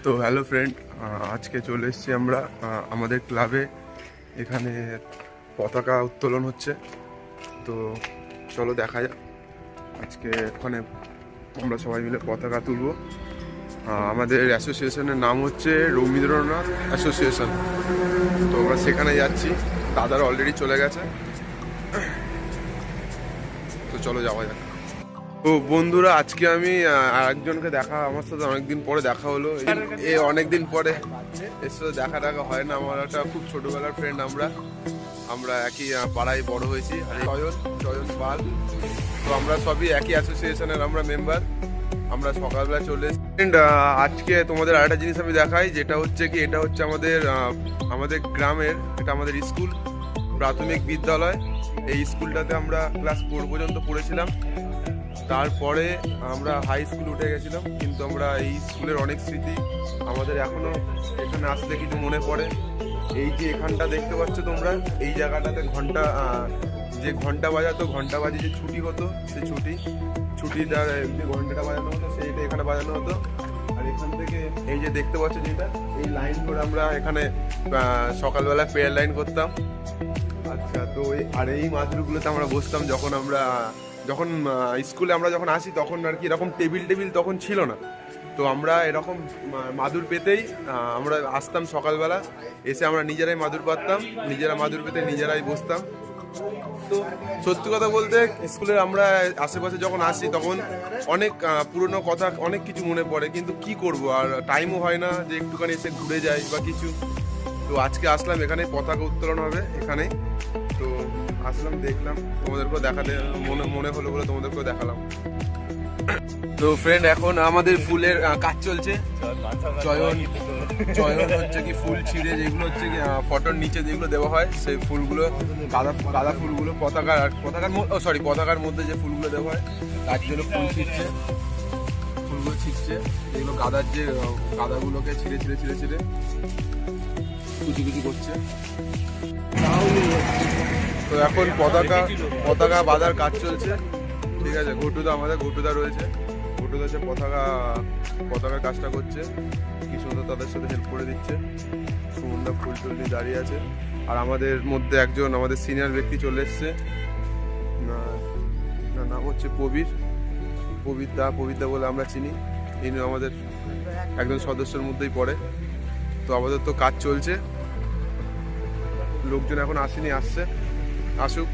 তো hello friend, আজকে চলে এসেছি আমরা আমাদের ক্লাবে। এখানে পতাকা উত্তোলন হচ্ছে, তো চলো দেখা যাক। আজকে ওখানে আমরা সবাই মিলে পতাকা তুলব। আমাদের অ্যাসোসিয়েশনের নাম হচ্ছে রবীন্দ্রনাথ অ্যাসোসিয়েশন। তো আমরা সেখানে যাচ্ছি, দাদারা অলরেডি চলে গেছে, তো চলো যাওয়া যাক। তো বন্ধুরা, আজকে আমি আরেকজনকে আমার সাথে অনেকদিন পরে দেখা হলো। অনেকদিন পরে এর সাথে দেখা হয় না। আমার একটা খুব ছোটবেলার ফ্রেন্ড, আমরা একই পাড়ায় বড় হয়েছি। চয়ন পাল। তো আমরা সবই একই অ্যাসোসিয়েশনের আমরা মেম্বার। আমরা সকালবেলা চলে এসেছি। আজকে তোমাদের আরেকটা জিনিস আমি দেখাই, যেটা হচ্ছে কি, এটা হচ্ছে আমাদের গ্রামের, এটা আমাদের স্কুল, প্রাথমিক বিদ্যালয়। এই স্কুলটাতে আমরা ক্লাস 4 পর্যন্ত পড়েছিলাম। তারপরে আমরা হাই স্কুল উঠে গেছিলাম, কিন্তু আমরা এই স্কুলের অনেক স্মৃতি আমাদের এখনো এখানে আসলে কিছু মনে পড়ে। এই যে এখানটা দেখতে পাচ্ছ তোমরা, এই জায়গাটাতে ঘন্টা বাজাতো, ঘন্টা বাজে যে ছুটি হতো, সেই ছুটিটার যে ঘন্টাটা বাজানো হতো সেইটা এখানে বাজানো হতো। আর এখান থেকে এই যে দেখতে পাচ্ছ যেটা, এই লাইন করে আমরা এখানে সকালবেলা প্রেয়ার লাইন করতাম। আচ্ছা, তো এই মাদুরগুলোতে আমরা বসতাম যখন স্কুলে আমরা যখন আসি, তখন আর কি এরকম টেবিল তখন ছিল না। তো আমরা এরকম মাদুর পেতেই আমরা আসতাম সকালবেলা, এসে আমরা নিজেরাই মাদুর পাততাম, মাদুর পেতে নিজেরাই বসতাম। তো সত্যি কথা বলতে, স্কুলের আমরা আশেপাশে যখন আসি তখন অনেক পুরনো কথা, অনেক কিছু মনে পড়ে, কিন্তু কি করব, আর টাইমও হয় না যে একটুখানি এসে ঘুরে যাই বা কিছু। তো আজকে আসলাম, এখানে পতাকা উত্তোলন হবে এখানে। তো আসলাম, দেখলাম, তোমাদেরকেও দেখাতে মনে হলো বলে তোমাদেরকেও দেখালাম। তো ফ্রেন্ড, এখন আমাদের ফুলের কাজ চলছে। চয়ন হচ্ছে কি ফুল ছিঁড়ে, যেগুলো হচ্ছে কি ফটোর নিচে যেগুলো দেওয়া হয়, সেই ফুলগুলো, গাঁদা ফুলগুলো পতাকার মধ্যে যে ফুলগুলো দেওয়া হয়, তার জন্য ফুলগুলো ছিঁড়ছে। যেগুলো গাঁদাগুলোকে ছিঁড়ে কুচি করছে। তো এখন পতাকা বাঁধার কাজ চলছে, ঠিক আছে। ঘটুদা রয়েছে, ঘটুদা হচ্ছে পতাকার কাজটা করছে। কি সুন্দর তাদের সাথে হেল্প করে দিচ্ছে। সুমনদা ফুল নিয়ে দাঁড়িয়ে আছে। আর আমাদের মধ্যে একজন আমাদের সিনিয়র ব্যক্তি চলে এসছে, নাম হচ্ছে পবিত্রা বলে আমরা চিনি। ইনি আমাদের একজন সদস্যের মধ্যেই পড়ে। তো আমাদের তো কাজ চলছে, লোকজন এখন আসেনি, আসুক।